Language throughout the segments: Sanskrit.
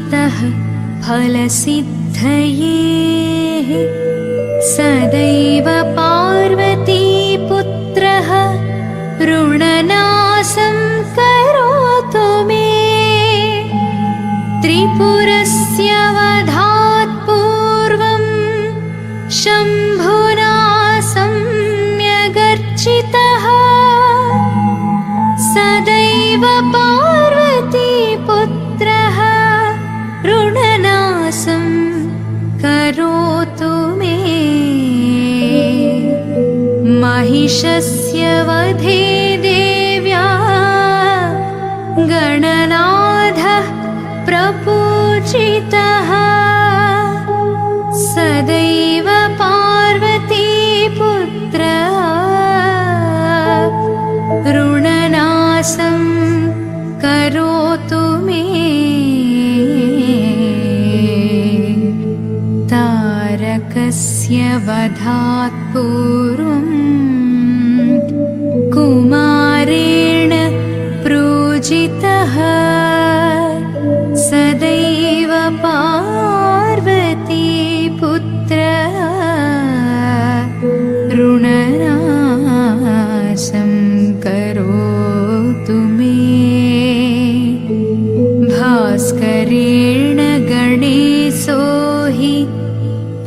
पूजितः फलसिद्धये सदैव पार्वतीपुत्रः ऋणनाशं करोतु मे त्रिपुरस्य वधात् पूर्वं शम्भुना सम्यगर्चितः सदैव पार्वतीपुत्रः ऋणनाशं करोतु मे महिषस्य वधे देव्या गणनाथः प्रपूजितः सदैव पार्वतीपुत्रः ऋणनाशं करोतु मे तारकस्य वधात् पूर्वं कुमारेण पूजितः सदैव पार्वतीपुत्रः ऋणनाशं करोतु मे भास्करेण गणेशो हि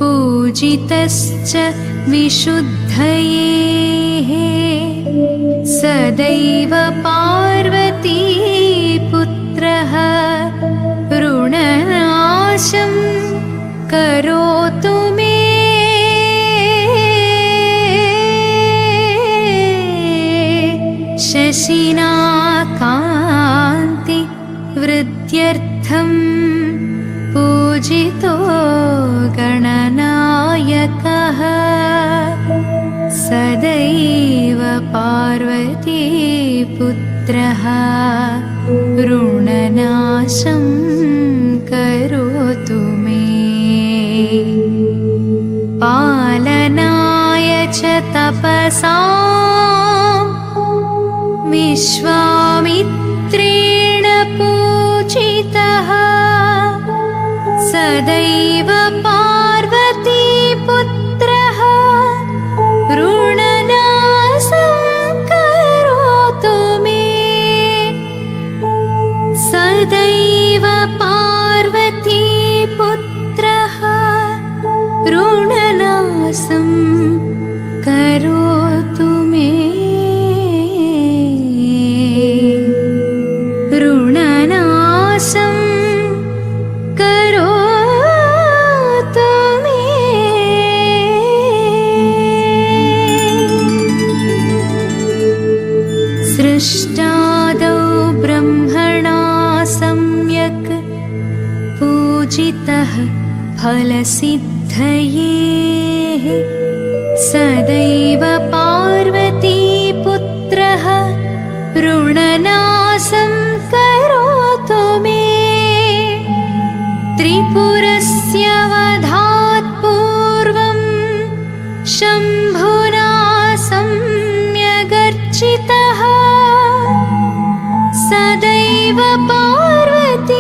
पूजितश्च विशुद्धये सदैव पार्वतीपुत्रः ऋणनाशं करोतु मे शशिना कान्ति वृद्ध्यर्थं पूजितो गणनायकः सदैव पार्वतीपुत्रः ऋणनाशं करोतु मे पालनाय च तपसां विश्वामित्रेण पूजितः सदैव पार्वतीपुत्रः ऋणनाशं करोतु मे सदैव पार्वतीपुत्रः ऋणनाशं करोतु मे ऋणनाशं करोतु मे सृष्टादौ ब्रह्मणा सम्यक् पूजितः फलसिद्धये सदैव पार्वतीपुत्रः ऋणनाशं करोतु मे त्रिपुरस्य वधात् पूर्वं शम्भुना सम्यगर्चितः सदैव पार्वतीपुत्रः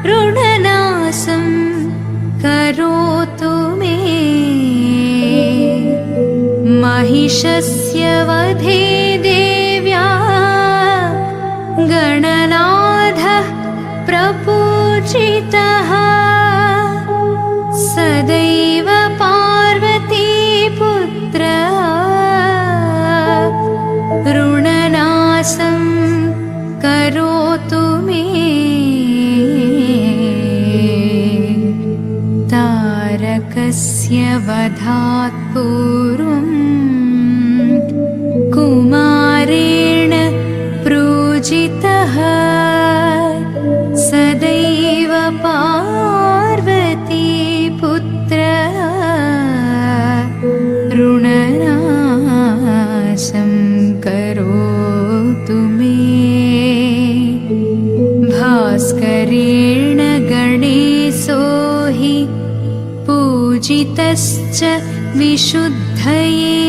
ऋणनाशं करोतु मे महिषस्य वधे देव्या गणनाथः प्रपूजितः सदैव पार्वतीपुत्रः ऋणनाशं करोतु मे तारकस्य वधात् पूर्वं कुमारेण पूजितः सदैव पार्वतीपुत्रः ऋणनाशं करोतु मे भास्करेण गणेशो हि पूजितश्च विशुद्धये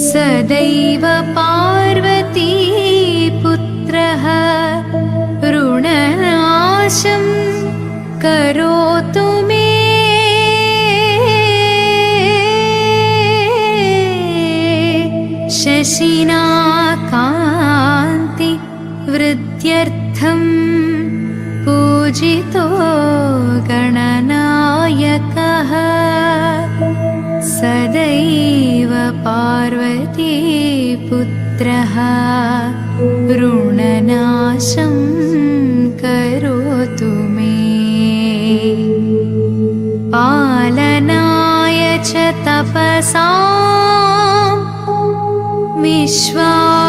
सदैव पार्वतीपुत्रः करोतु मे शशिना कान्ति वृद्ध्यर्थं पूजितो गणनायकः सदैव पार्वतीपुत्रः ऋणनाशं करोतु मे पालनाय च तपसां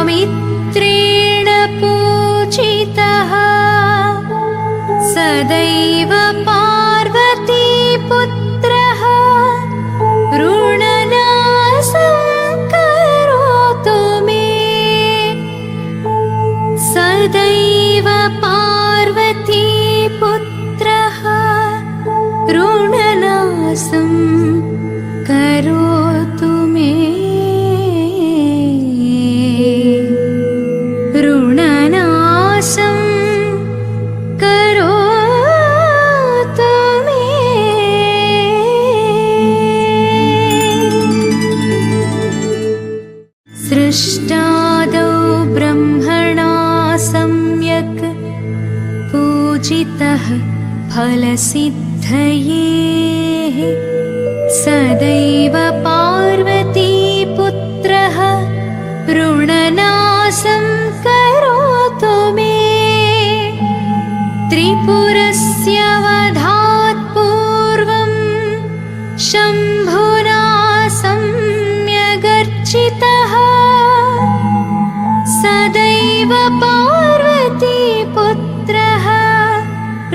विश्वामित्रेण पूजितः सदैव पार्वतीपुत्रः ऋणनाशं करोतु मे सदैव पार्वतीपुत्रः ऋणनाशं करोतु मे ऋणनाशं करोतु मे सृष्टादौ ब्रह्मणा सम्यक् पूजितः फलसिद्धये सदैव पार्वतीपुत्रः ऋणनाशं करोतु मे त्रिपुरस्य वधात् पूर्वं शम्भुना सम्यगर्चितः सदैव पार्वतीपुत्रः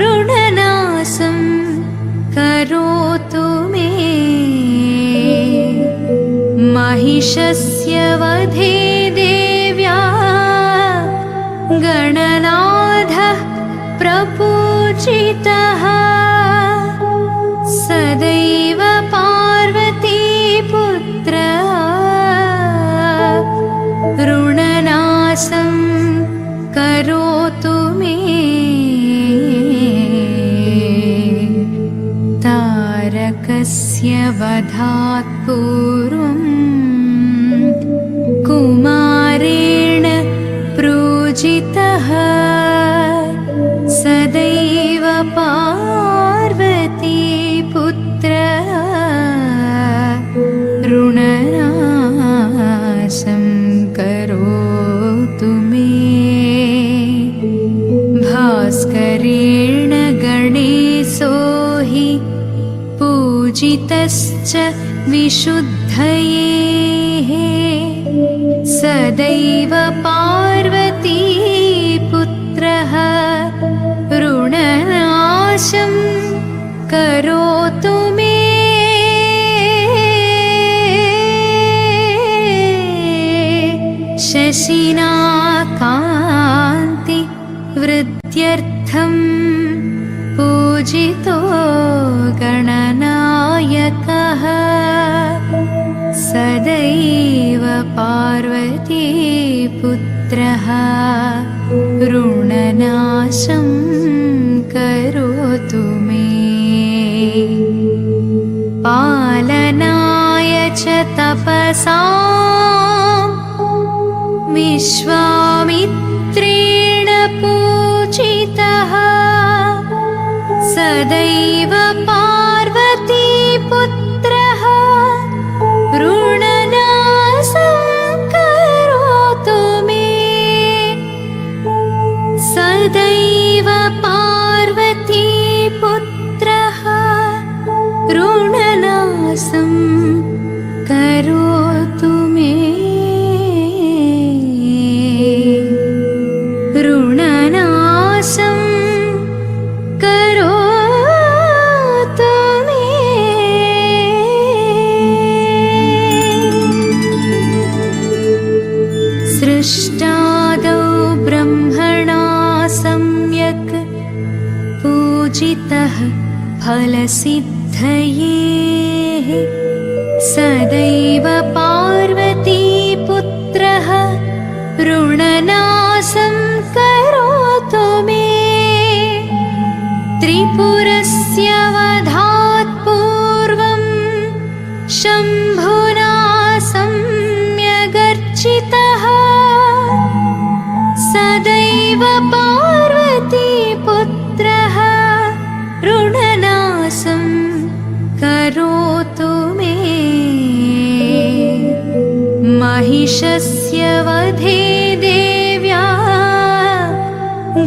ऋणनाशं करोतु मे महिषस्य वधे देव्या गणनाथः प्रपूजितः सदैव पार्वतीपुत्रः ऋणनाशं करोतु मे तारकस्य वधात् पूर्वं कुमारेण पूजितः सदैव पार्वतीपुत्रः ऋणनाशं करोतु मे भास्करेण गणेशो हि पूजितश्च विशुद्धये सदैव पार्वतीपुत्रः ऋणनाशं करोतु मे शशिना कान्ति वृद्ध्यर्थं पूजितो गणनायकः सदैव पार्वतीपुत्रः ऋणनाशं करोतु मे पालनाय च तपसां विश्वामित्रेण पूजितः सदैव पार्वतीपुत्रः ऋणनाशं करोतु मे सदैव पार्वतीपुत्रः ऋणनाशं करोतु मे ऋणनाशं करोतु मे सृष्टादौ ब्रह्मणा सम्यक् पूजितः फलसिद्धये सदैव पार्वतीपुत्रः ऋणनाशं करोतु मे त्रिपुरस्य वधात् पूर्वं शम्भुना सम्यगर्चितः सदैव पार्वतीपुत्रः ऋणनाशं करोतु मे। महिषस्य वधे देव्या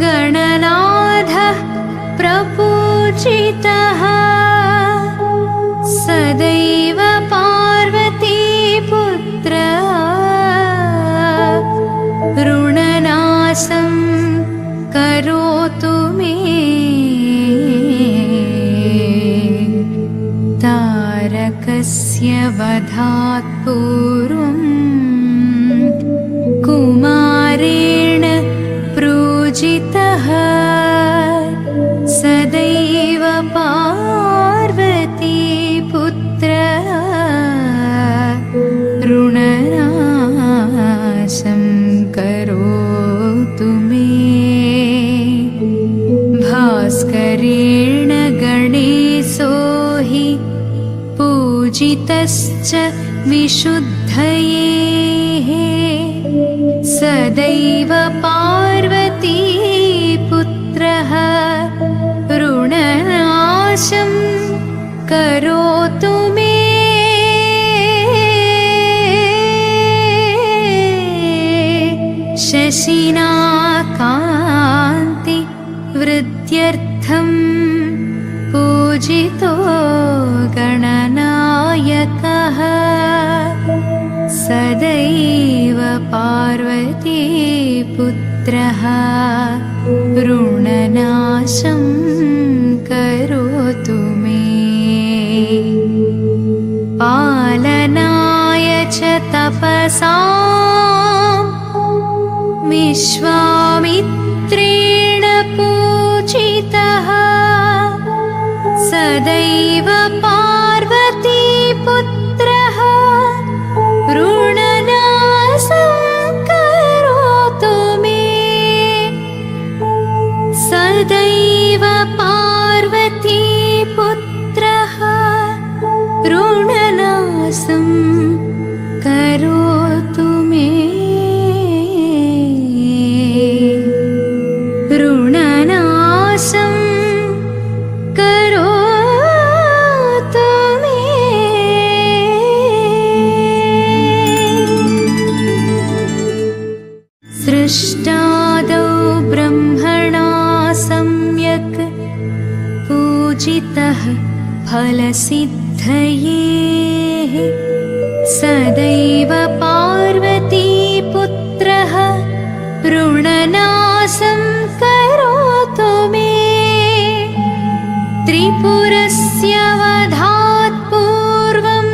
गणनाथः प्रपूजितः सदैव पार्वतीपुत्रः ऋणनाशं करोतु मे। तारकस्य वधात् पूर्वं कुमारेण पूजितः सदैव पार्वतीपुत्रः ऋणनाशं करोतु मे। भास्करेण गणेशो हि पूजितश्च विशुद्धये सदैव पार्वतीपुत्रः ऋणनाशं करोतु मे। शशिना कान्ति वृद्ध्यर्थं पूजितो गणनायकः सदैव पार्वतीपुत्रः ऋणनाशं करोतु मे। पालनाय च तपसां विश्वामित्रेण पूजितः सदैव पार्वतीपुत्रः ऋणनाशं करोतु मे। सदैव पार्वतीपुत्रः ऋणनाशं करोतु मे। ऋणनाशं करोतु मे। सृष्टादौ ब्रह्मणा सम्यक् पूजितः फलसिद्धये सदैव पार्वतीपुत्रः ऋणनाशं करोतु मे। त्रिपुरस्य वधात् पूर्वं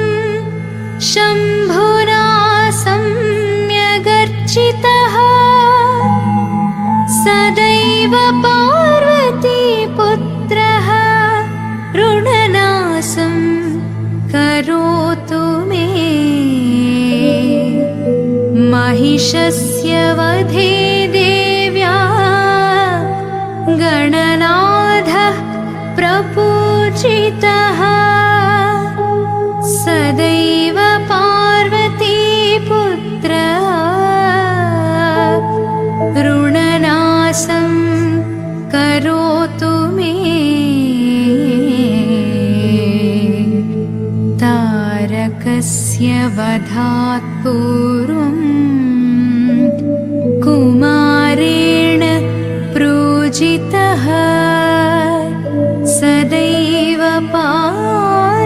शम्भुना सम्यगर्चितः सदैव पार्वतीपुत्रः ऋणनाशं करोतु मे। महिषस्य वधे देव्या गणनाथः प्रपूजितः सदैव पार्वतीपुत्रः ऋणनाशं करोतु मे। तारकस्य वधात् पूर्वं कुमारेण पूजितः सदैव पार्वतीपुत्रः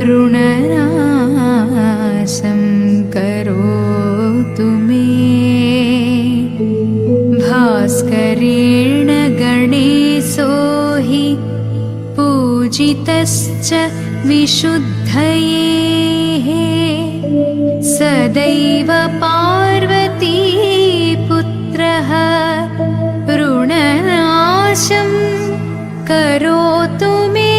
ऋणनाशं करोतु मे। भास्करेण गणेशो हि पूजितश्च विशुद्धये सदैव पार्वतीपुत्रः ऋणनाशं करोतु मे।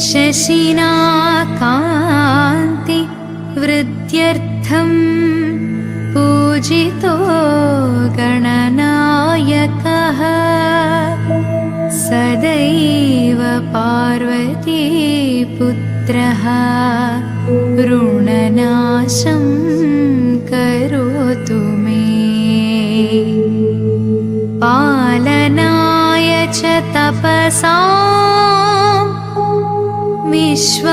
शशिना कान्ति वृद्ध्यर्थं पुत्रः ऋणनाशं करोतु मे। पालनाय च तपसां विश्वामित्रेण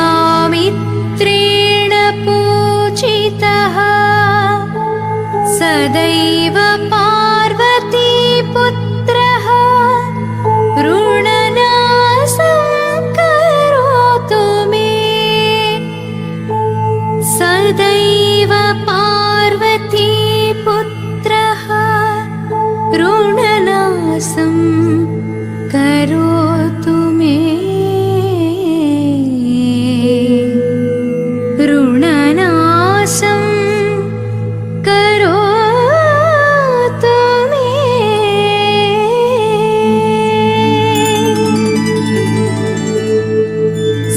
पूजितः सदैव पार्वतीपुत्रः ऋणनाशं करोतु मे। सदैव पार्वतीपुत्रः ऋणनाशं करोतु मे। ऋणनाशं करोतु मे।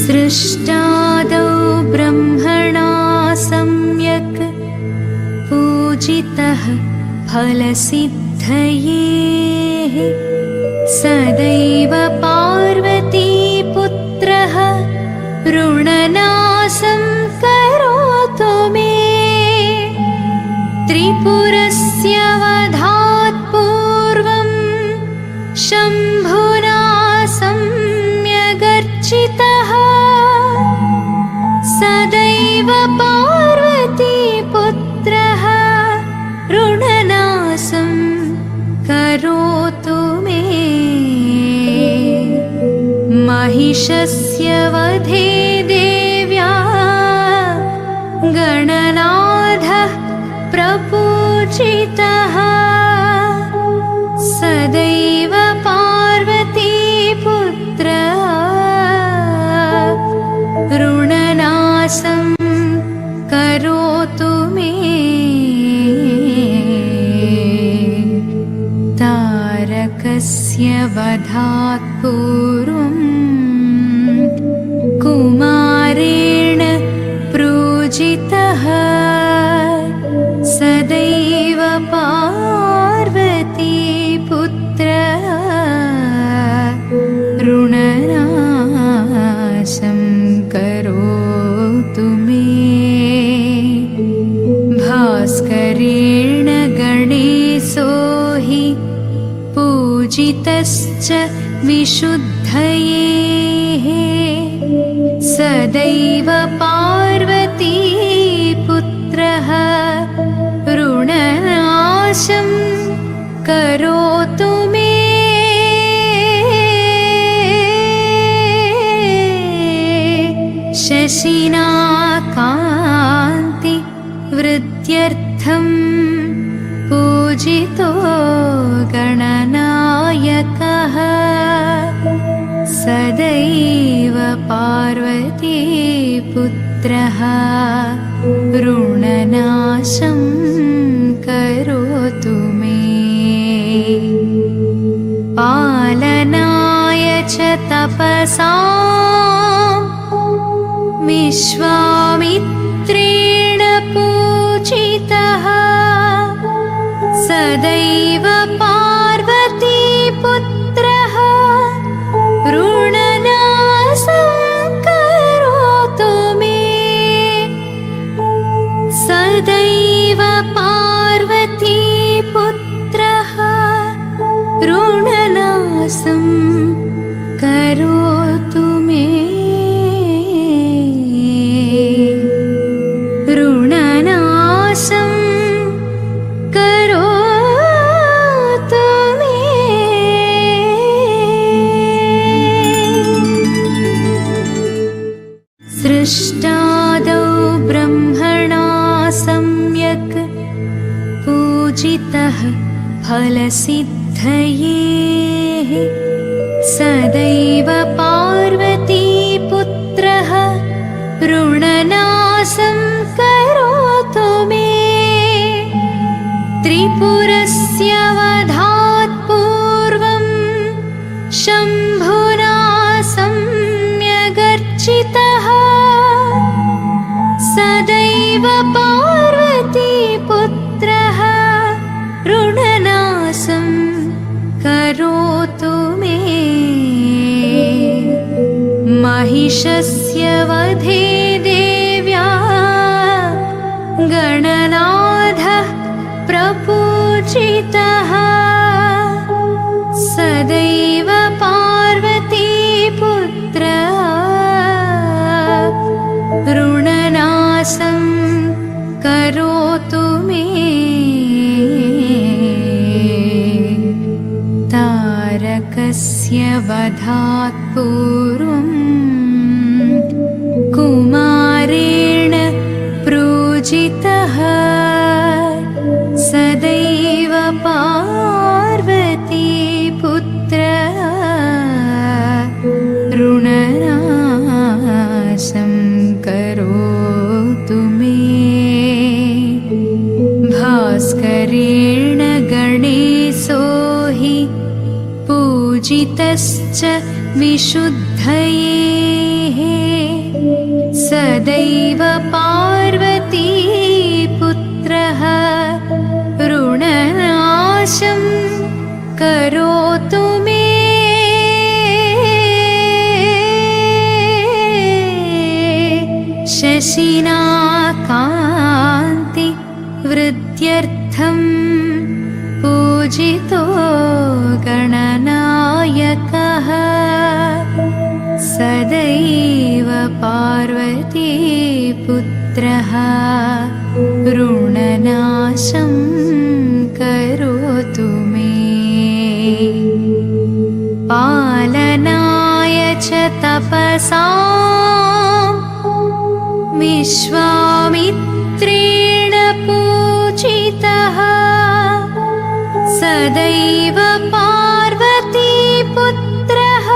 सृष्टादौ ब्रह्मणा सम्यक् पूजितः फलसिद्धये सदैव पार्वतीपुत्रः ऋणनाशं करोतु मे। त्रिपुरस्य वधात् पूर्वं शम्भुना सम्यगर्चितः सदैव पार्वतीपुत्रः ऋणनाशं करोतु मे। महिषस्य वधे देव्या गणनाथः प्रपूजितः सदैव पार्वतीपुत्रः ऋणनाशं करोतु मे। तारकस्य वधात् पूर्वं कुमारेण पूजितः सदैव पार्वतीपुत्रः ऋणनाशं करोतु मे। भास्करेण गणेशो हि पूजितश्च विशुद्धये सदैव पार्वतीपुत्रः ऋणनाशं करोतु मे। शशिना कान्ति वृद्ध्यर्थं पूजितो गणनायकः सदैव पार्वतीपुत्रः ऋणनाशं करोतु मे। पालनाय च तपसां विश्वामित्रेण पूजितः सदैव पार्वतीपुत्रः ऋणनाशं करोतु मे। सदैव पार्वतीपुत्रः ऋणनाशं करोतु मे। ऋणनाशं करोतु मे। सृष्टादौ ब्रह्मणा सम्यक् पूजितः फलसिद्धये सदैव पार्वतीपुत्रः ऋणनाशं करोतु मे। त्रिपुरस्य वधात् पूर्वं शम्भुना सम्यगर्चितः सदैव पार्वतीपुत्रः ऋणनाशं करोतु मे। महिषस्य ऋणनाशं करोतु मे। तारकस्य वधात् पूर्वं कुमारेण पूजितः सदैव पार्वती पुत्रः ऋणनाशं करोतु मे। भास्करेण गणेशो हि पूजितश्च विशुद्धये सदैव पार्वती पुत्रः ऋणनाशं करोतु मे। शशिना कान्ति वृद्ध्यर्थं पूजितो गणनायकः सदैव पार्वती पुत्रः ऋणनाशं करोतु मे। पालनाय च तपसां विश्वामित्रेण पूजितः सदैव पार्वती पुत्रः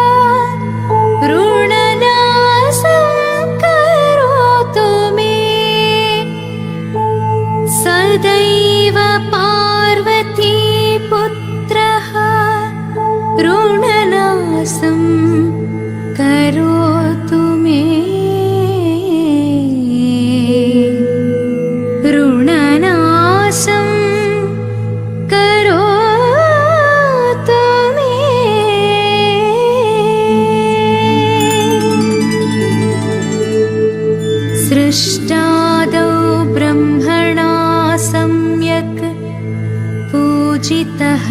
ऋणनाशं करोतु मे। सदैव पार्वती पुत्रः ऋणनाशं करोतु मे। ऋणनाशं करोतु मे। सृष्टादौ ब्रह्मणा सम्यक् पूजितः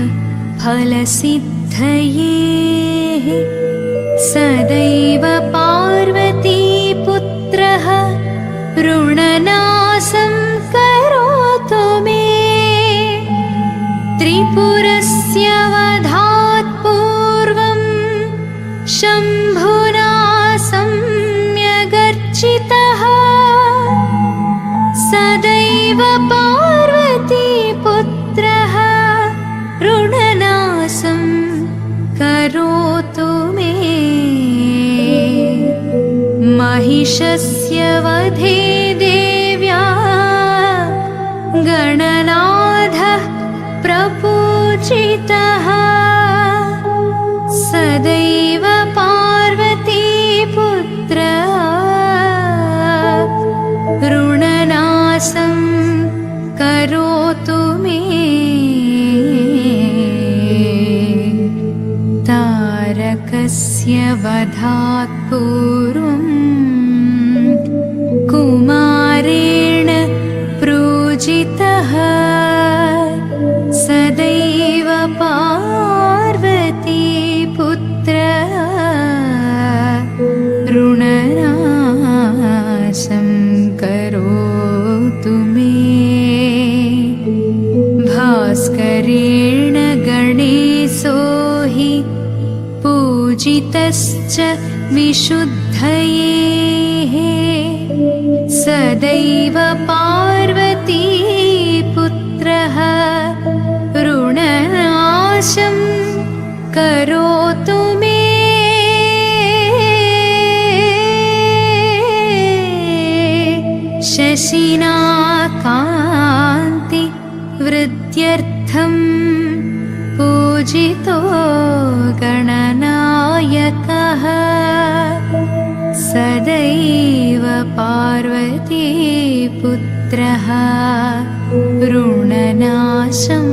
फलसिद्धये सदैव पार्वती पुत्रः ऋणनाशं करोतु मे। त्रिपुरस्य वधात् पूर्वं शम्भुना सम्यगर्चितः सदैव पार्वती पुत्रः ऋणनाशं करोतु मे। महिषस्य वधे देव्या गणनाथः प्रपूजितः सदैव पार्वती पुत्रः ऋणनाशं करोतु मे। तारकस्य वधात् पूर्वं कुमारेण पूजितः सदैव पार्वती पुत्रः ऋणनाशं करोतु मे। भास्करेण गणेशो हि पूजितश्च विशुद्धये सदैव पार्वती पुत्रः ऋणनाशं करोतु मे। शशिना कान्ति वृद्ध्यर्थं पूजितो गणनायकः सदैव पार्वती पुत्रः ऋणनाशं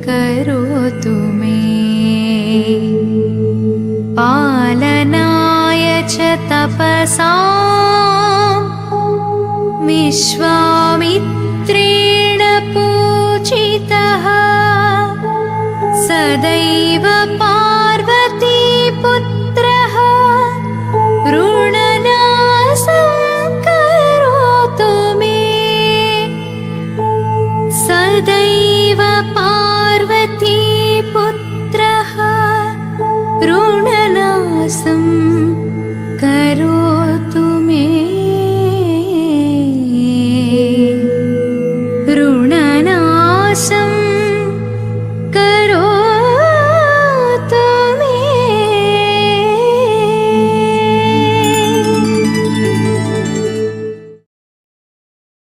करोतु मे। पालनाय च तपसां विश्वामित्रेण पूजितः सदैव पार्वती पुत्रः ऋणनाशं करोतु वसुदैव पार्वती पुत्रः ऋणनासं